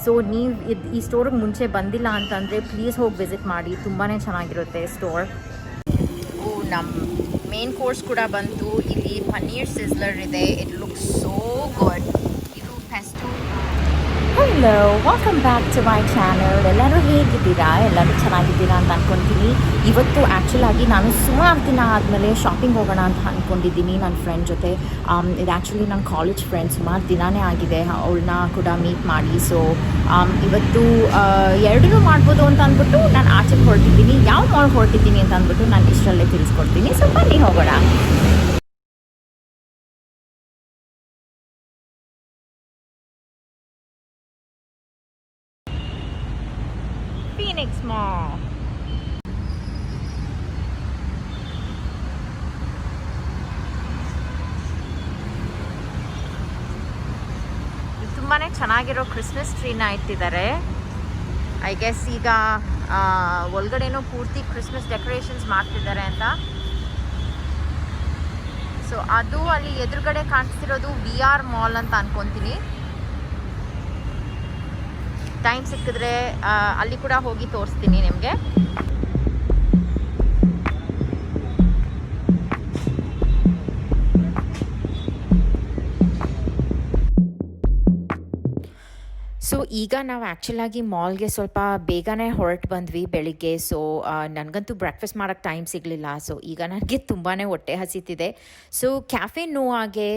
So ನೀವು ಈ ಸ್ಟೋರಿಗೆ ಮುಂಚೆ ಬಂದಿಲ್ಲ ಅಂತಂದರೆ ಪ್ಲೀಸ್ ಹೋಗಿ ವಿಸಿಟ್ ಮಾಡಿ, ತುಂಬಾ ಚೆನ್ನಾಗಿರುತ್ತೆ ಸ್ಟೋರ್. ನಮ್ಮ ಮೇನ್ ಕೋರ್ಸ್ ಕೂಡ ಬಂತು. ಇಲ್ಲಿ ಪನ್ನೀರ್ ಸಿಸ್ಲರ್ ಇದೆ. It looks so good. ಇದು pesto. Hello, welcome back to my channel. ಎಲ್ಲರೂ ಹೇಗಿದ್ದೀರಾ? ಎಲ್ಲರೂ ಚೆನ್ನಾಗಿದ್ದೀರಾ ಅಂತ ಅಂದ್ಕೊತೀನಿ. ಇವತ್ತು ಆ್ಯಕ್ಚುಲಾಗಿ ನಾನು ಸುಮಾರು ದಿನ ಆದಮೇಲೆ ಶಾಪಿಂಗ್ ಹೋಗೋಣ ಅಂತ ಅಂದ್ಕೊಂಡಿದ್ದೀನಿ ನನ್ನ ಫ್ರೆಂಡ್ ಜೊತೆ. ಇದು ಆ್ಯಕ್ಚುಲಿ ನನ್ನ ಕಾಲೇಜ್ ಫ್ರೆಂಡ್, ಸುಮಾರು ದಿನವೇ ಆಗಿದೆ ಅವಳನ್ನ ಕೂಡ ಮೀಟ್ ಮಾಡಿ. ಸೊ ಇವತ್ತು ಎರಡೂ ಮಾಡ್ಬೋದು ಅಂತ ಅಂದ್ಬಿಟ್ಟು ನಾನು ಆಚೆಗೆ ಹೊರಟಿದ್ದೀನಿ. ಯಾವ ಮಾಲ್ ಹೊರಟಿದ್ದೀನಿ ಅಂತ ಅಂದ್ಬಿಟ್ಟು ನಾನು ಇಷ್ಟರಲ್ಲೇ ತಿಳಿಸ್ಕೊಡ್ತೀನಿ. ಸೊ ಬನ್ನಿ ಹೋಗೋಣ. Phoenix mall. ತುಂಬಾ ಚೆನ್ನಾಗಿರೋ ಕ್ರಿಸ್ಮಸ್ ಟ್ರೀನ ಇಟ್ಟಿದ್ದಾರೆ. ಐ ಗೆಸ್ ಈಗ ಒಳಗಡೆನೂ ಪೂರ್ತಿ ಕ್ರಿಸ್ಮಸ್ ಡೆಕೋರೇಷನ್ಸ್ ಮಾಡ್ತಿದ್ದಾರೆ ಅಂತ. ಸೊ ಅದು ಅಲ್ಲಿ ಎದುರುಗಡೆ ಕಾಣಿಸ್ತಿರೋದು VR ಮಾಲ್ ಅಂತ ಅನ್ಕೊತೀನಿ. ಟೈಮ್ ಸಿಕ್ಕಿದ್ರೆ ಅಲ್ಲಿ ಕೂಡ ಹೋಗಿ ತೋರಿಸ್ತೀನಿ ನಿಮಗೆ. ಸೊ ಈಗ ನಾವು ಆ್ಯಕ್ಚುಲಾಗಿ ಮಾಲ್ಗೆ ಸ್ವಲ್ಪ ಬೇಗನೆ ಹೊರಟು ಬಂದ್ವಿ ಬೆಳಿಗ್ಗೆ. ಸೊ ನನಗಂತೂ ಬ್ರೇಕ್ಫಾಸ್ಟ್ ಮಾಡೋಕ್ಕೆ ಟೈಮ್ ಸಿಗಲಿಲ್ಲ. ಸೊ ಈಗ ನನಗೆ ತುಂಬಾ ಹೊಟ್ಟೆ ಹಸಿತಿದೆ. ಸೊ ಕ್ಯಾಫೆ ನೋವಾಗೆ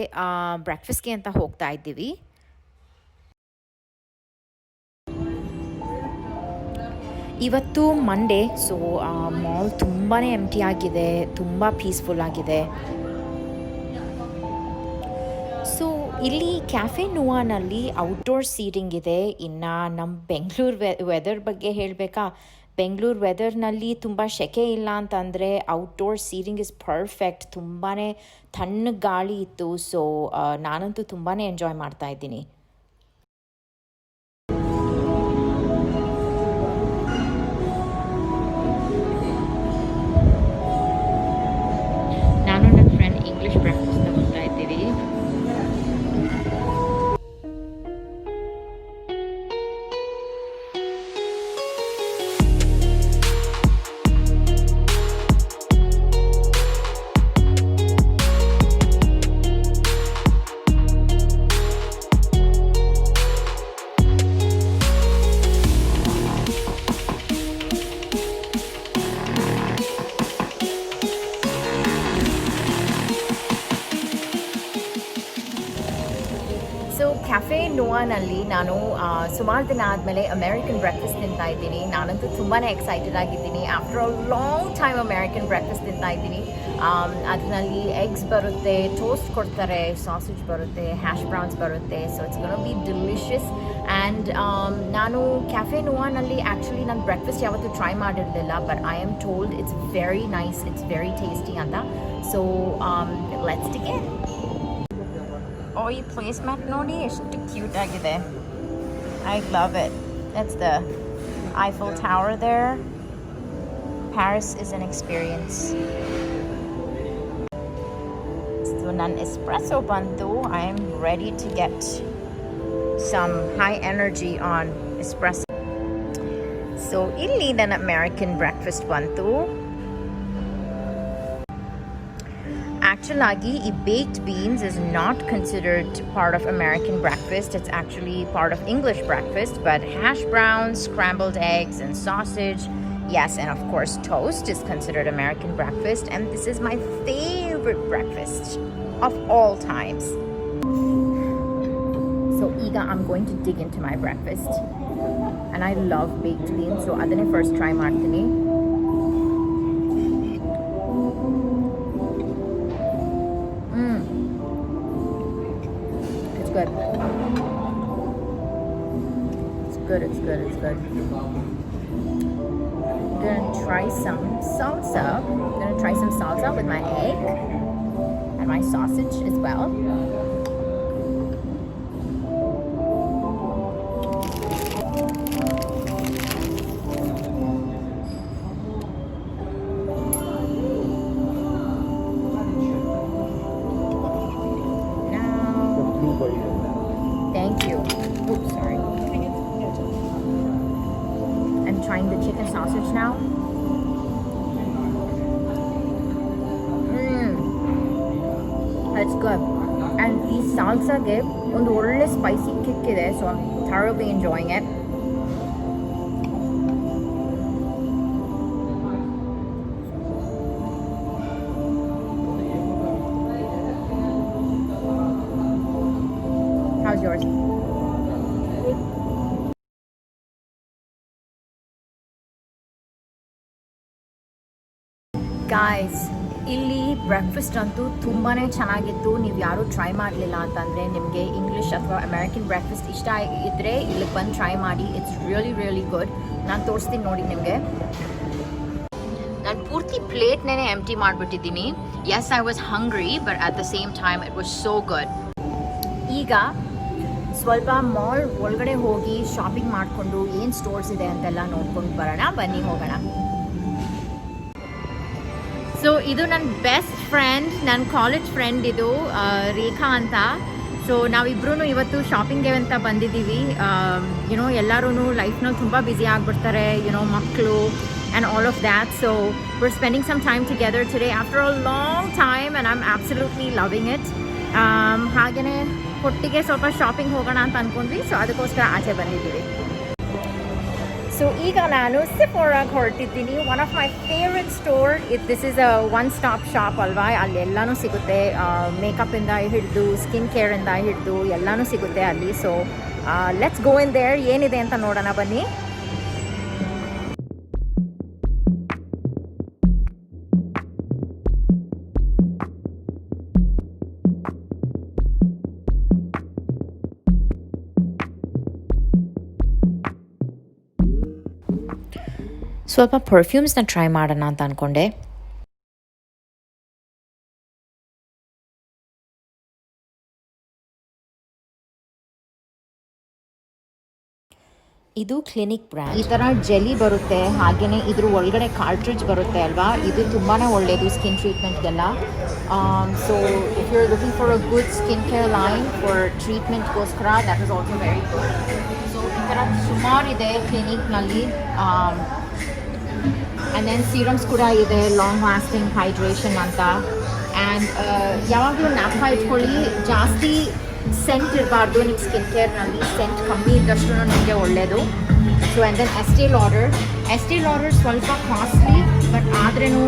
ಬ್ರೇಕ್ಫಾಸ್ಟ್ಗೆ ಅಂತ ಹೋಗ್ತಾ ಇದ್ದೀವಿ. ಇವತ್ತು ಮಂಡೇ. ಸೊ ಮಾಲ್ ತುಂಬಾ ಎಂಟಿ ಆಗಿದೆ, ತುಂಬ ಪೀಸ್ಫುಲ್ ಆಗಿದೆ. ಸೊ ಇಲ್ಲಿ ಕ್ಯಾಫೆ ನೋವಾನಲ್ಲಿ ಔಟ್ಡೋರ್ ಸೀಟಿಂಗ್ ಇದೆ. ಇನ್ನು ನಮ್ಮ ಬೆಂಗಳೂರು ವೆದರ್ ಬಗ್ಗೆ ಹೇಳಬೇಕಾ, ಬೆಂಗಳೂರು ವೆದರ್ನಲ್ಲಿ ತುಂಬ ಸೆಕೆ ಇಲ್ಲ ಅಂತಂದರೆ ಔಟ್ಡೋರ್ ಸೀಟಿಂಗ್ ಇಸ್ ಪರ್ಫೆಕ್ಟ್. ತುಂಬಾ ತಣ್ಣಗೆ ಗಾಳಿ ಇತ್ತು. ಸೊ ನಾನಂತೂ ತುಂಬಾ ಎಂಜಾಯ್ ಮಾಡ್ತಾ ಇದ್ದೀನಿ. ನಾನು ನನ್ನ ಫ್ರೆಂಡ್ ಇಂಗ್ಲೀಷ್ ಬ್ರೇಕ್ಫಾಸ್ಟ್ ತಗೊಳ್ತಾ ಇದ್ದೀವಿ. ಸೊ ಕ್ಯಾಫೆ ನೋವಾನಲ್ಲಿ ನಾನು ಸುಮಾರು ದಿನ ಆದಮೇಲೆ ಅಮೇರಿಕನ್ ಬ್ರೇಕ್ಫಾಸ್ಟ್ ತಿಂತಾ ಇದ್ದೀನಿ. ನಾನಂತೂ ತುಂಬಾ ಎಕ್ಸೈಟೆಡ್ ಆಗಿದ್ದೀನಿ. After a long time American breakfast ತಿಂತಾ ಇದ್ದೀನಿ. ಅದರಲ್ಲಿ ಎಗ್ಸ್ ಬರುತ್ತೆ, ಟೋಸ್ಟ್ ಕೊಡ್ತಾರೆ, ಸಾಸೇಜ್ ಬರುತ್ತೆ, ಹ್ಯಾಶ್ ಬ್ರೌನ್ಸ್ ಬರುತ್ತೆ. So it's gonna be delicious. And ನಾನು ಕ್ಯಾಫೆ ನೋವಾನಲ್ಲಿ ಆ್ಯಕ್ಚುಲಿ ನಾನು ಬ್ರೇಕ್ಫಾಸ್ಟ್ ಯಾವತ್ತೂ ಟ್ರೈ ಮಾಡಿರಲಿಲ್ಲ. But I am told it's very nice, it's very tasty ಅಂತ. So let's begin. ಈ ಪ್ಲೇಸ್ ಮ್ಯಾಟ್ ನೋಡಿ ಎಷ್ಟು ಕ್ಯೂಟ್ ಆಗಿದೆ. I love it. That's the Eiffel Tower there. Paris is an experience. So ನನ್ನ espresso ಬಂತು. I am ready to get some high energy on espresso. So ಇಲ್ಲಿ ನನ್ನ American breakfast ಬಂತು. Actually, baked beans is not considered part of American breakfast. It's actually part of English breakfast. But hash browns, scrambled eggs, and sausage, yes, and of course toast is considered American breakfast. And this is my favorite breakfast of all times. So, Iga, I'm going to dig into my breakfast. And I love baked beans. So, adane first try ಮಾಡ್ತೀನಿ. Good. It's good, it's good, it's good. I'm gonna try some salsa. I'm gonna try some salsa with my egg and my sausage as well. Thank you. Oops, sorry. trying the chicken sausage now. It's good. And ಈ ಸಾಲ್ಸಾಗೆ ಒಂದು ಒಳ್ಳೆ spicy kick ಇದೆ, so I'm thoroughly enjoying it. How's yours? Guys, ಇಲ್ಲಿ breakfast ಅಂತೂ ತುಂಬಾ ಚೆನ್ನಾಗಿತ್ತು. ನೀವು ಯಾರೂ ಟ್ರೈ ಮಾಡಲಿಲ್ಲ ಅಂತಂದರೆ, ನಿಮಗೆ ಇಂಗ್ಲೀಷ್ ಅಥವಾ ಅಮೆರಿಕನ್ ಬ್ರೇಕ್ಫಾಸ್ಟ್ ಇಷ್ಟ ಇದ್ದರೆ ಇಲ್ಲಿಗೆ ಬಂದು ಟ್ರೈ ಮಾಡಿ. It's really good. ನಾನು ತೋರಿಸ್ತೀನಿ ನೋಡಿ ನಿಮಗೆ. ನಾನು ಪೂರ್ತಿ ಪ್ಲೇಟ್ನೇ ಎಂಟಿ ಮಾಡಿಬಿಟ್ಟಿದ್ದೀನಿ. Yes, I was hungry, but at the same time it was so good. ಈಗ ಸ್ವಲ್ಪ ಮಾಲ್ ಒಳಗಡೆ ಹೋಗಿ ಶಾಪಿಂಗ್ ಮಾಡಿಕೊಂಡು ಏನು ಸ್ಟೋರ್ಸ್ ಇದೆ ಅಂತೆಲ್ಲ ನೋಡ್ಕೊಂಡು ಬರೋಣ. ಬನ್ನಿ ಹೋಗೋಣ. ಸೊ ಇದು ನನ್ನ ಬೆಸ್ಟ್ ಫ್ರೆಂಡ್, ನನ್ನ ಕಾಲೇಜ್ ಫ್ರೆಂಡ್ ಇದು, ರೇಖಾ ಅಂತ. ಸೊ ನಾವಿಬ್ರೂ ಇವತ್ತು ಶಾಪಿಂಗ್ಗೆ ಅಂತ ಬಂದಿದ್ದೀವಿ. ಯುನೋ ಎಲ್ಲರೂ ಲೈಫ್ನಲ್ಲಿ ತುಂಬ ಬ್ಯುಸಿ ಆಗಿಬಿಡ್ತಾರೆ, ಯುನೋ ಮಕ್ಕಳು and all of that. So we're spending some time together today after a long time and I'm absolutely loving it. ಹಾಗೆಯೇ ಒಟ್ಟಿಗೆ ಸ್ವಲ್ಪ ಶಾಪಿಂಗ್ ಹೋಗೋಣ ಅಂತ ಅಂದ್ಕೊಂಡ್ವಿ. ಸೊ ಅದಕ್ಕೋಸ್ಕರ ಆಚೆ ಬಂದಿದ್ದೀವಿ. ಸೊ ಈಗ ನಾನು ಸೆಫೋರಾಗೆ ಹೊರಟಿದ್ದೀನಿ. One of my favourite store. This is a one stop shop ಅಲ್ವಾ. ಅಲ್ಲಿ ಎಲ್ಲನೂ ಸಿಗುತ್ತೆ, ಮೇಕಪ್ಪಿಂದ ಹಿಡಿದು ಸ್ಕಿನ್ ಕೇರಿಂದ ಹಿಡಿದು ಎಲ್ಲನೂ ಸಿಗುತ್ತೆ ಅಲ್ಲಿ. So let's go in their. ಏನಿದೆ ಅಂತ ನೋಡೋಣ ಬನ್ನಿ. ಸ್ವಲ್ಪ ಪರ್ಫ್ಯೂಮ್ಸ್ನ ಟ್ರೈ ಮಾಡೋಣ ಅಂತ ಅಂದ್ಕೊಂಡೆ. ಇದು ಕ್ಲಿನಿಕ್ ಬ್ರ್ಯಾಂಡ್. ಈ ಥರ ಜೆಲಿ ಬರುತ್ತೆ, ಹಾಗೆಯೇ ಇದ್ರ ಒಳಗಡೆ ಕಾರ್ಟ್ರಿಡ್ಜ್ ಬರುತ್ತೆ ಅಲ್ವಾ. ಇದು ತುಂಬಾ ಒಳ್ಳೆಯದು ಸ್ಕಿನ್ ಟ್ರೀಟ್ಮೆಂಟ್ಗೆಲ್ಲ. So if you are looking for a good skin care line for ಟ್ರೀಟ್ಮೆಂಟ್ಗೋಸ್ಕರ, that is also very good. So ಈ ಥರ ಸುಮಾರಿದೆ ಕ್ಲಿನಿಕ್ನಲ್ಲಿ. ಆ್ಯಂಡ್ ದೆನ್ ಸೀರಮ್ಸ್ ಕೂಡ ಇದೆ, ಲಾಂಗ್ ಲಾಸ್ಟಿಂಗ್ ಹೈಡ್ರೇಷನ್ ಅಂತ. ಆ್ಯಂಡ್ ಯಾವಾಗಲೂ ಜ್ಞಾಪಕ ಇಟ್ಕೊಳ್ಳಿ, ಜಾಸ್ತಿ ಸೆಂಟ್ ಇರಬಾರ್ದು ನಿಮ್ಮ ಸ್ಕಿನ್ ಕೇರ್ನಲ್ಲಿ. ಸೆಂಟ್ ಕಮ್ಮಿ ಇದ್ದಷ್ಟು ನಿಮಗೆ ಒಳ್ಳೆಯದು. So and then Estee Lauder ಸ್ವಲ್ಪ ಕಾಸ್ಟ್ಲಿ, ಬಟ್ ಆದ್ರೂ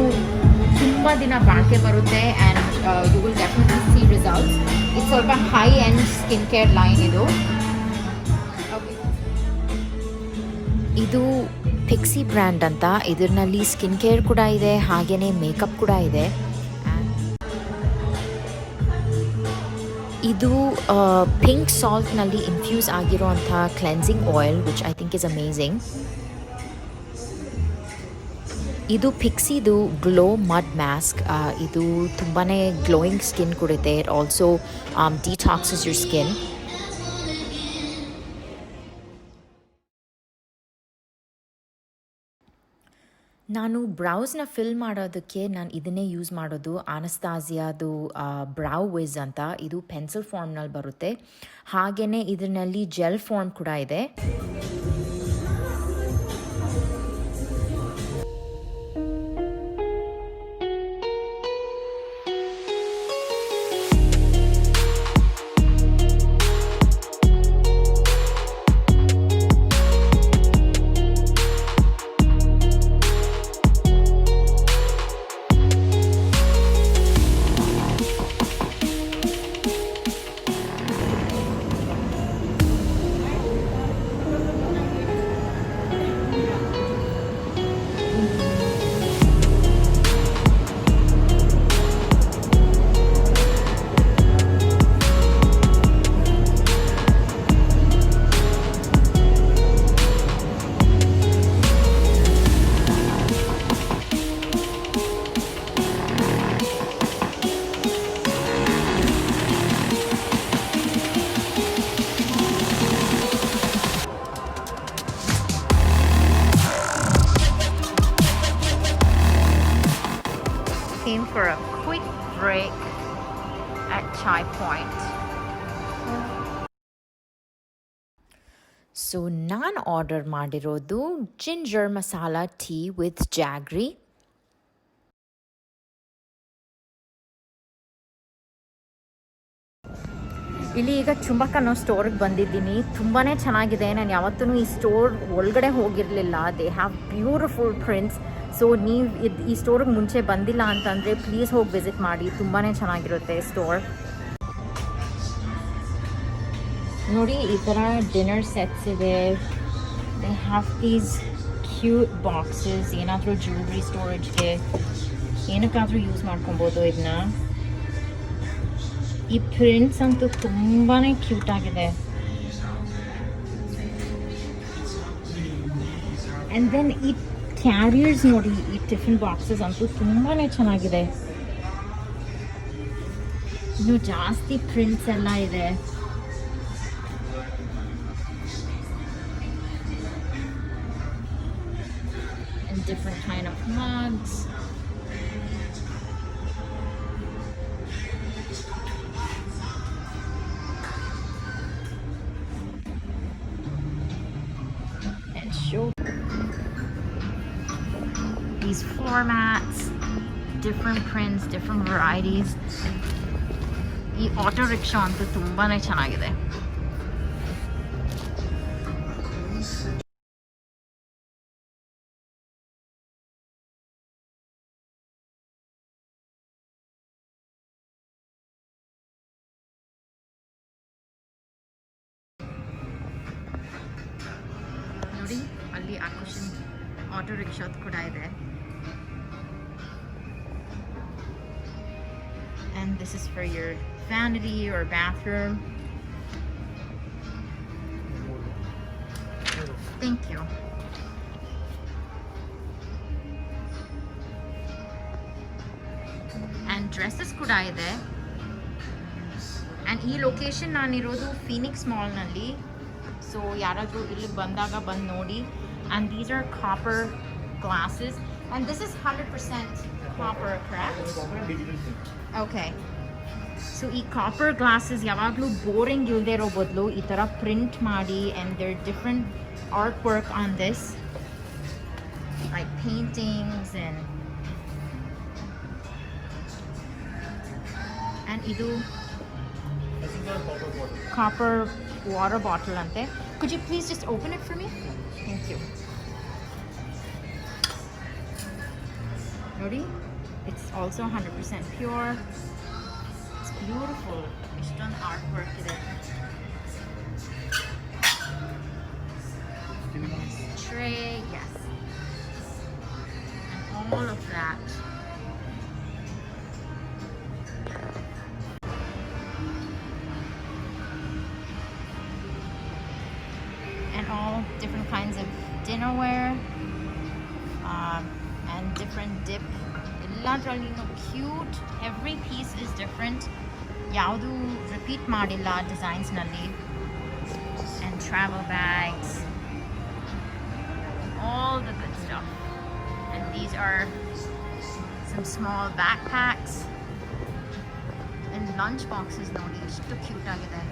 ತುಂಬ ದಿನ ಬಾಳಿಕೆ ಬರುತ್ತೆ. And you will definitely see results. ಇದು ಸ್ವಲ್ಪ high end skin care line ಇದು. ಇದು ಪಿಕ್ಸಿ ಬ್ರ್ಯಾಂಡ್ ಅಂತ. ಇದರಲ್ಲಿ ಸ್ಕಿನ್ ಕೇರ್ ಕೂಡ ಇದೆ, ಹಾಗೆಯೇ ಮೇಕಪ್ ಕೂಡ ಇದೆ. ಇದು ಪಿಂಕ್ ಸಾಲ್ಟ್ನಲ್ಲಿ ಇನ್ಫ್ಯೂಸ್ ಆಗಿರೋಂಥ cleansing oil, which I think is amazing. ಇದು ಪಿಕ್ಸಿದು ಗ್ಲೋ ಮಡ್ ಮಾಸ್ಕ್. ಇದು ತುಂಬಾ ಗ್ಲೋಯಿಂಗ್ ಸ್ಕಿನ್ ಕೊಡುತ್ತೆ. It also detoxes your skin. ನಾನು ಬ್ರೌಸ್ನ ಫಿಲ್ ಮಾಡೋದಕ್ಕೆ ನಾನು ಇದನ್ನೇ ಯೂಸ್ ಮಾಡೋದು. ಅನಸ್ತಾಸಿಯಾದು ಬ್ರೌ ವಿಸ್ ಅಂತ. ಇದು ಪೆನ್ಸಿಲ್ ಫಾರ್ಮ್ನಲ್ಲಿ ಬರುತ್ತೆ, ಹಾಗೆಯೇ ಇದರಲ್ಲಿ ಜೆಲ್ ಫಾರ್ಮ್ ಕೂಡ ಇದೆ. Came for a quick break at Chai Point. So ನಾನು ಆರ್ಡರ್ ಮಾಡಿರೋದು ginger masala tea with jaggery. ಇಲ್ಲಿ ಈಗ ಚುಂಬಕ್ ಅನ್ನೋ ಸ್ಟೋರ್ಗೆ ಬಂದಿದ್ದೀನಿ. ತುಂಬಾ ಚೆನ್ನಾಗಿದೆ. ನಾನು ಯಾವತ್ತೂ ಈ ಸ್ಟೋರ್ ಒಳಗಡೆ ಹೋಗಿರಲಿಲ್ಲ. They have beautiful prints. So ನೀವು ಈ ಸ್ಟೋರ್ಗೆ ಮುಂಚೆ ಬಂದಿಲ್ಲ ಅಂತಂದರೆ ಪ್ಲೀಸ್ ಹೋಗಿ ವಿಸಿಟ್ ಮಾಡಿ. ತುಂಬಾ ಚೆನ್ನಾಗಿರುತ್ತೆ ಸ್ಟೋರ್. ನೋಡಿ ಈ ಥರ ಡಿನ್ನರ್ ಸೆಟ್ಸ್ ಇದೆ. They have these cute boxes. ಏನಾದರೂ ಜ್ಯುವೆಲ್ರಿ ಸ್ಟೋರೇಜ್ಗೆ ಏನಕ್ಕಾದರೂ ಯೂಸ್ ಮಾಡ್ಕೊಬೋದು ಇದನ್ನ. ಈ ಪ್ರಿಂಟ್ಸ್ ಅಂತೂ ತುಂಬಾ ಕ್ಯೂಟ್ ಆಗಿದೆ. ಆ್ಯಂಡ್ ದೆನ್ ಈ ಕ್ಯಾರಿಯರ್ಸ್ ನೋಡಿ, ಈ ಟಿಫಿನ್ ಬಾಕ್ಸಸ್ ಅಂತೂ ತುಂಬಾ ಚೆನ್ನಾಗಿದೆ. ಇನ್ನು ಜಾಸ್ತಿ ಪ್ರಿಂಟ್ಸ್ ಎಲ್ಲ ಇದೆ. And different kind of mugs. And show these floor mats, different prints, different varieties. ಈ ಆಟೋ ರಿಕ್ಷಾ ಅಂತೂ ತುಂಬಾ ಚೆನ್ನಾಗಿದೆ. ನೋಡಿ ಅಲ್ಲಿ ಆಕರ್ಷಣ್ ಆಟೋ ರಿಕ್ಷಾದ ಕೂಡ ಇದೆ. And this is for your vanity or bathroom. Thank you. And dresses kuda ide. And ee location nanirodu Phoenix Mall nalli. So yaradru illi bandaga band nodi. And these are copper glasses. And this is 100% copper, correct? Okay. So ಈ copper glasses ಯಾವಾಗಲೂ boring ಇಲ್ಲದೆ ಇರೋ ಬದಲು ಈ ಥರ print ಮಾಡಿ, and there different artwork on this, like paintings and ಇದು copper water bottle ಅಂತೆ. Could you please just open it for me? Thank you. ನೋಡಿ, it's also 100% pure. Beautiful. Eastern artwork there. Tray, yes. And all of that. And all different kinds of dinnerware. And different dip. Cute. Every piece is different. ಯಾವುದು repeat ಮಾಡಿಲ್ಲ ಡಿಸೈನ್ಸ್ನಲ್ಲಿ. And travel bags, all the good stuff. And these are some small backpacks and lunch boxes. ನೋಡಿ ಎಷ್ಟು cute ಆಗಿದೆ.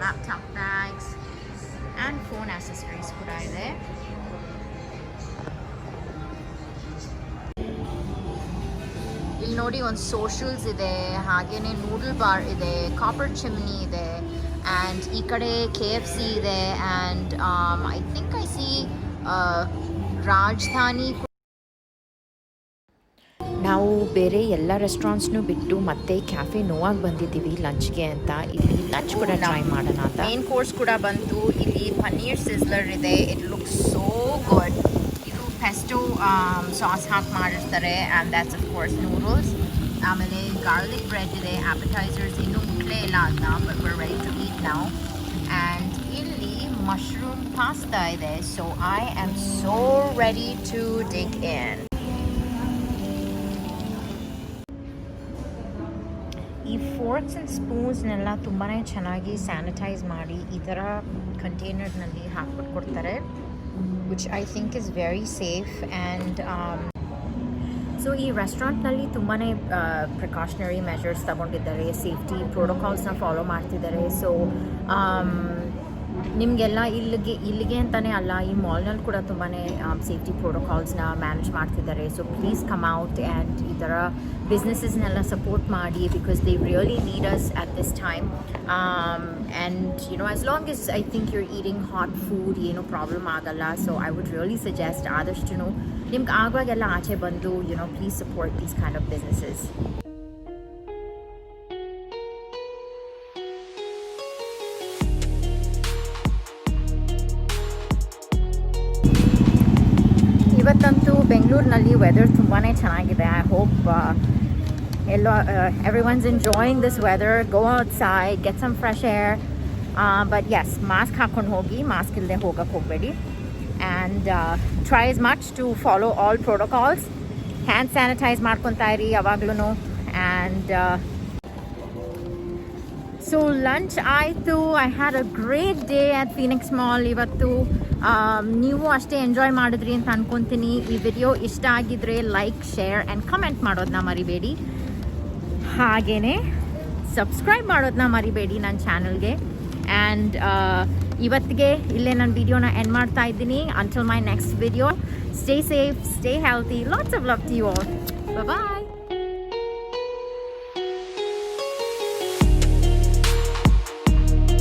Laptop bags and phone accessories ಕೂಡ ಇದೆ. ಇಲ್ಲಿ ನೋಡಿ ಒಂದು ಸೋಷಲ್ಸ್ ಇದೆ, ಹಾಗೆಯೇ ನೂಡಲ್ ಬಾರ್ ಇದೆ, ಕಾಪರ್ ಚಿಮ್ನಿ ಇದೆ, ಆ್ಯಂಡ್ ಈ ಕಡೆ KFC ಇದೆ, and I think I see Rajdhani. ನಾವು ಬೇರೆ ಎಲ್ಲ ರೆಸ್ಟೋರೆಂಟ್ಸ್ನೂ ಬಿಟ್ಟು ಮತ್ತೆ ಕ್ಯಾಫೆ ನೋವಾಗಿ ಬಂದಿದ್ದೀವಿ ಲಂಚ್ಗೆ ಅಂತ. ಇಲ್ಲಿ ಲಂಚ್ ಕೂಡ ಟ್ರೈ ಮಾಡೋಣ ಅಂತ. ಮೇನ್ ಕೋರ್ಸ್ ಕೂಡ ಬಂತು. ಇಲ್ಲಿ ಪನ್ನೀರ್ ಸಿಸ್ಲರ್ ಇದೆ. It looks so good. Pesto sauce ಹಾಕಿ ಮಾಡಿರ್ತಾರೆ. And that's of course noodles. ಆಮೇಲೆ ಗಾರ್ಲಿಕ್ ಬ್ರೆಡ್ ಇದೆ. ಆಪಟೈಸರ್ಸ್ ಇನ್ನೂ ಮುಟ್ಲೇ ಇಲ್ಲ ಅದನ್ನ, but we're ready to eat now. And ಇಲ್ಲಿ ಮಶ್ರೂಮ್ ಪಾಸ್ತಾ ಇದೆ. So I am so ready to dig in. ಈ ಫೋರ್ಕ್ಸ್ ಆ್ಯಂಡ್ ಸ್ಪೂನ್ಸ್ನೆಲ್ಲ ತುಂಬಾ ಚೆನ್ನಾಗಿ ಸ್ಯಾನಿಟೈಸ್ ಮಾಡಿ ಈ ಥರ ಕಂಟೈನರ್ನಲ್ಲಿ ಹಾಕ್ಬಿಟ್ಟು ಕೊಡ್ತಾರೆ, which I think is very safe. And so ಈ ರೆಸ್ಟೋರೆಂಟ್ನಲ್ಲಿ ತುಂಬಾ ಪ್ರಿಕಾಷನರಿ ಮೆಷರ್ಸ್ ತಗೊಂಡಿದ್ದಾರೆ, ಸೇಫ್ಟಿ ಪ್ರೋಟೋಕಾಲ್ಸ್ನ ಫಾಲೋ ಮಾಡ್ತಿದ್ದಾರೆ. ಸೊ ನಿಮಗೆಲ್ಲ ಇಲ್ಲಿಗೆ ಅಂತಲೇ ಅಲ್ಲ, ಈ ಮಾಲ್ನಲ್ಲಿ ಕೂಡ ತುಂಬಾ ಸೇಫ್ಟಿ ಪ್ರೋಟೋಕಾಲ್ಸ್ನ ಮ್ಯಾನೇಜ್ ಮಾಡ್ತಿದ್ದಾರೆ. So please come out and ಈ ಥರ ಬಿಸ್ನೆಸಸ್ನೆಲ್ಲ ಸಪೋರ್ಟ್ ಮಾಡಿ, because they really need us at this time. And as long as I think you're eating hot food ಏನೂ ಪ್ರಾಬ್ಲಮ್ ಆಗಲ್ಲ. So I would really suggest ಆದಷ್ಟು ನಿಮ್ಗೆ ಆಗುವಾಗೆಲ್ಲ ಆಚೆ ಬಂದು please support these kind of businesses. ಇವತ್ತಂತೂ ಬೆಂಗಳೂರಿನಲ್ಲಿ ವೆದರ್ ತುಂಬಾ ಚೆನ್ನಾಗಿದೆ. I hope everyone's enjoying this weather. Go outside, get some fresh air. But yes, mask ಹಾಕೊಂಡು ಹೋಗಿ, ಮಾಸ್ಕ್ ಇಲ್ಲದೆ ಹೋಗಕ್ಕೆ ಹೋಗಬೇಡಿ. And try as much to follow all protocols. Hand sanitize ಮಾಡ್ಕೊತಾ ಇರಿ ಯಾವಾಗ್ಲೂ. And ಸೊ ಲಂಚ್ ಆಯಿತು. I had a great day at Phoenix mall ಇವತ್ತು. ನೀವು ಅಷ್ಟೇ ಎಂಜಾಯ್ ಮಾಡಿದ್ರಿ ಅಂತ ಅನ್ಕೊತೀನಿ. ಈ ವಿಡಿಯೋ ಇಷ್ಟ ಆಗಿದ್ರೆ ಲೈಕ್, ಶೇರ್ ಆ್ಯಂಡ್ ಕಮೆಂಟ್ ಮಾಡೋದನ್ನ ಮರಿಬೇಡಿ. ಹಾಗೆಯೇ ಸಬ್ಸ್ಕ್ರೈಬ್ ಮಾಡೋದನ್ನ ಮರಿಬೇಡಿ ನನ್ನ ಚಾನಲ್ಗೆ. ಆ್ಯಂಡ್ ಇವತ್ತಿಗೆ ಇಲ್ಲೇ ನನ್ನ ವಿಡಿಯೋನ ಎಂಡ್ ಮಾಡ್ತಾ ಇದ್ದೀನಿ. Until my next video, stay safe, stay healthy, lots of love to you all. Bye.